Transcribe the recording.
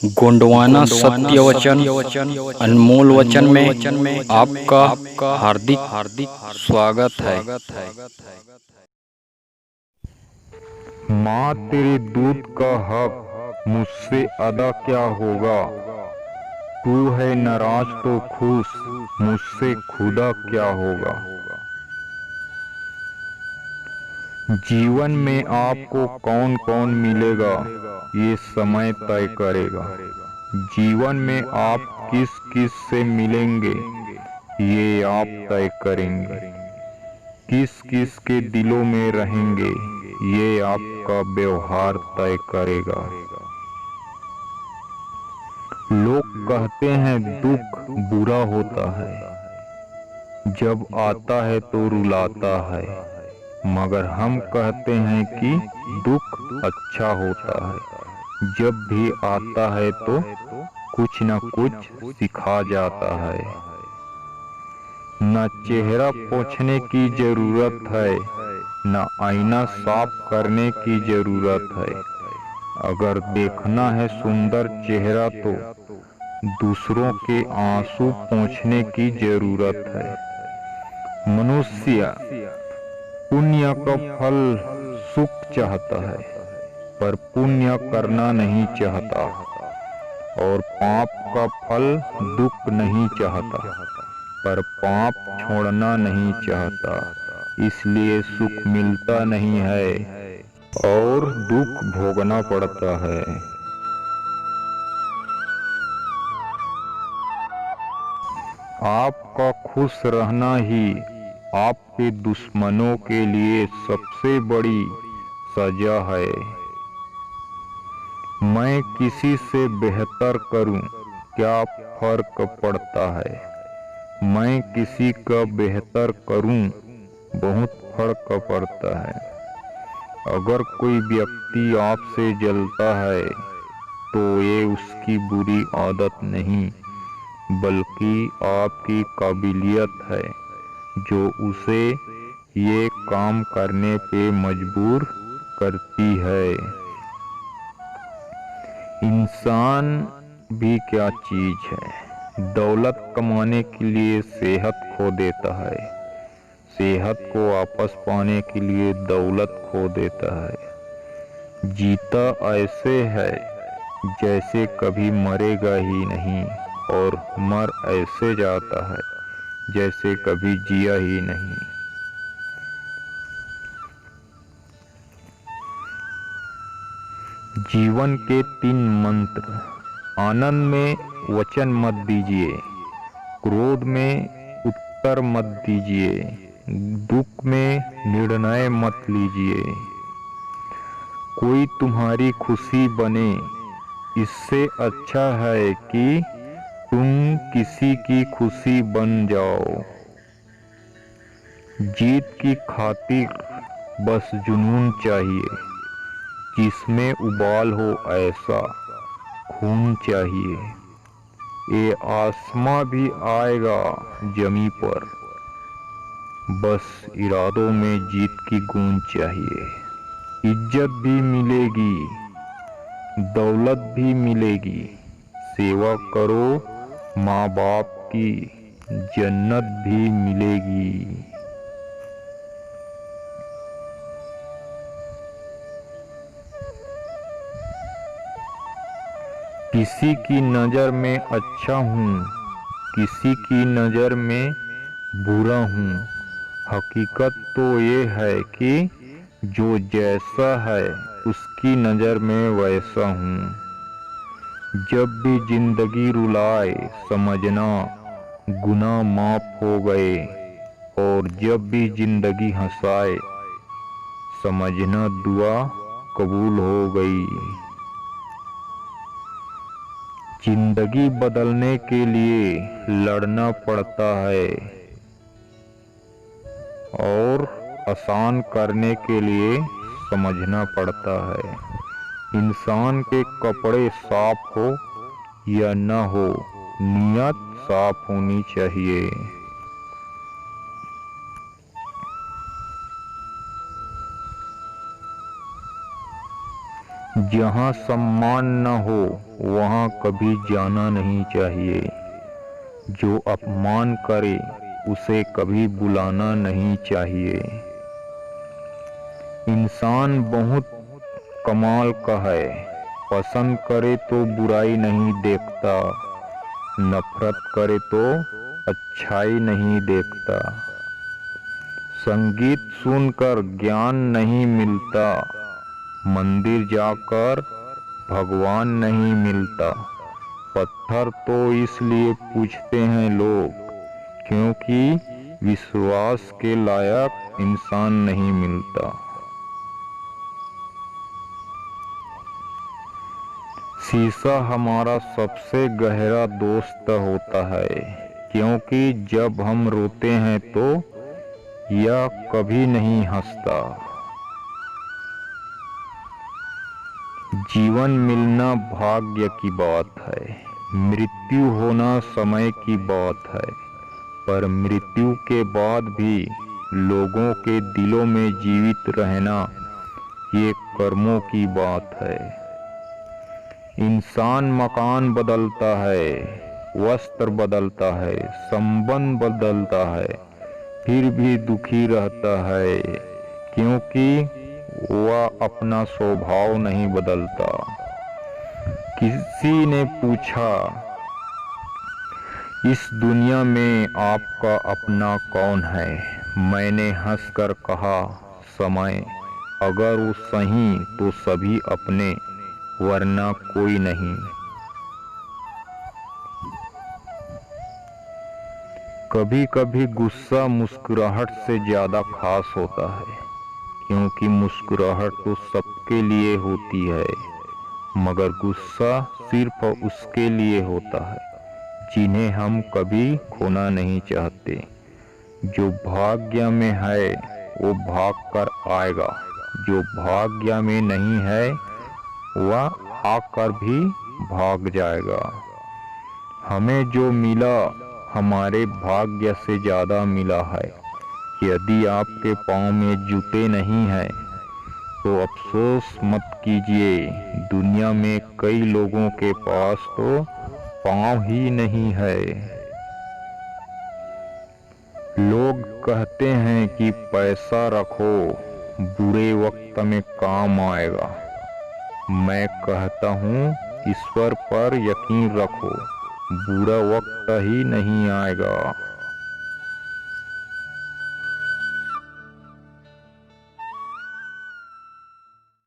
गोंडवाना सत्य वचन अनमोल वचन में आपका हार्दिक स्वागत है। माँ तेरे दूध का हक मुझसे अदा क्या होगा। तू है नाराज तो खुश, मुझसे खुदा क्या होगा। जीवन में आपको कौन कौन मिलेगा ये समय तय करेगा। जीवन में आप किस किस से मिलेंगे ये आप तय करेंगे। किस किस के दिलों में रहेंगे ये आपका व्यवहार तय करेगा। लोग कहते हैं दुख बुरा होता है, जब आता है तो रुलाता है, मगर हम कहते हैं कि दुख अच्छा होता है। जब भी आता है तो कुछ न कुछ सिखा जाता है। न चेहरा पोंछने की जरूरत है, न आईना साफ करने की जरूरत है। अगर देखना है सुंदर चेहरा तो दूसरों के आंसू पोंछने की जरूरत है। मनुष्य पुण्य का फल सुख चाहता है, पर पुण्य करना नहीं चाहता, और पाप का फल दुख नहीं चाहता, पर पाप छोड़ना नहीं चाहता। इसलिए सुख मिलता नहीं है और दुख भोगना पड़ता है। आपका खुश रहना ही आपके दुश्मनों के लिए सबसे बड़ी सजा है। मैं किसी से बेहतर करूं क्या फर्क पड़ता है। मैं किसी का बेहतर करूं बहुत फर्क पड़ता है। अगर कोई व्यक्ति आपसे जलता है तो ये उसकी बुरी आदत नहीं, बल्कि आपकी काबिलियत है जो उसे ये काम करने पे मजबूर करती है। इंसान भी क्या चीज है, दौलत कमाने के लिए सेहत खो देता है, सेहत को वापस पाने के लिए दौलत खो देता है। जीता ऐसे है जैसे कभी मरेगा ही नहीं, और मर ऐसे जाता है जैसे कभी जिया ही नहीं। जीवन के 3 मंत्र। आनंद में वचन मत दीजिए, क्रोध में उत्तर मत दीजिए, दुख में निर्णय मत लीजिए। कोई तुम्हारी खुशी बने इससे अच्छा है कि तुम किसी की खुशी बन जाओ। जीत की खातिर बस जुनून चाहिए, जिसमें उबाल हो ऐसा खून चाहिए। ये आसमां भी आएगा जमी पर, बस इरादों में जीत की गूंज चाहिए। इज्जत भी मिलेगी, दौलत भी मिलेगी, सेवा करो माँ बाप की, जन्नत भी मिलेगी। किसी की नज़र में अच्छा हूँ, किसी की नज़र में बुरा हूँ। हकीकत तो ये है कि जो जैसा है उसकी नज़र में वैसा हूँ। जब भी जिंदगी रुलाए समझना गुनाह माफ हो गए, और जब भी जिंदगी हंसाए समझना दुआ कबूल हो गई। जिंदगी बदलने के लिए लड़ना पड़ता है, और आसान करने के लिए समझना पड़ता है। इंसान के कपड़े साफ हो या न हो, नियत साफ होनी चाहिए। जहाँ सम्मान न हो वहाँ कभी जाना नहीं चाहिए। जो अपमान करे उसे कभी बुलाना नहीं चाहिए। इंसान बहुत कमाल का है, पसंद करे तो बुराई नहीं देखता, नफरत करे तो अच्छाई नहीं देखता। संगीत सुनकर ज्ञान नहीं मिलता, मंदिर जाकर भगवान नहीं मिलता। पत्थर तो इसलिए पूजते हैं लोग क्योंकि विश्वास के लायक इंसान नहीं मिलता। शीशा हमारा सबसे गहरा दोस्त होता है क्योंकि जब हम रोते हैं तो यह कभी नहीं हंसता। जीवन मिलना भाग्य की बात है, मृत्यु होना समय की बात है, पर मृत्यु के बाद भी लोगों के दिलों में जीवित रहना ये कर्मों की बात है। इंसान मकान बदलता है, वस्त्र बदलता है, संबंध बदलता है, फिर भी दुखी रहता है क्योंकि वह अपना स्वभाव नहीं बदलता। किसी ने पूछा, इस दुनिया में आपका अपना कौन है? मैंने हंसकर कहा, समय। अगर वो सही तो सभी अपने, वरना कोई नहीं। कभी कभी गुस्सा मुस्कुराहट से ज्यादा खास होता है क्योंकि मुस्कुराहट तो सबके लिए होती है, मगर गुस्सा सिर्फ उसके लिए होता है जिन्हें हम कभी खोना नहीं चाहते। जो भाग्य में है वो भाग कर आएगा, जो भाग्य में नहीं है वह आकर भी भाग जाएगा। हमें जो मिला हमारे भाग्य से ज्यादा मिला है। यदि आपके पाँव में जूते नहीं हैं तो अफसोस मत कीजिए, दुनिया में कई लोगों के पास तो पाँव ही नहीं है। लोग कहते हैं कि पैसा रखो, बुरे वक्त में काम आएगा। मैं कहता हूँ ईश्वर पर यकीन रखो, बुरा वक्त ही नहीं आएगा।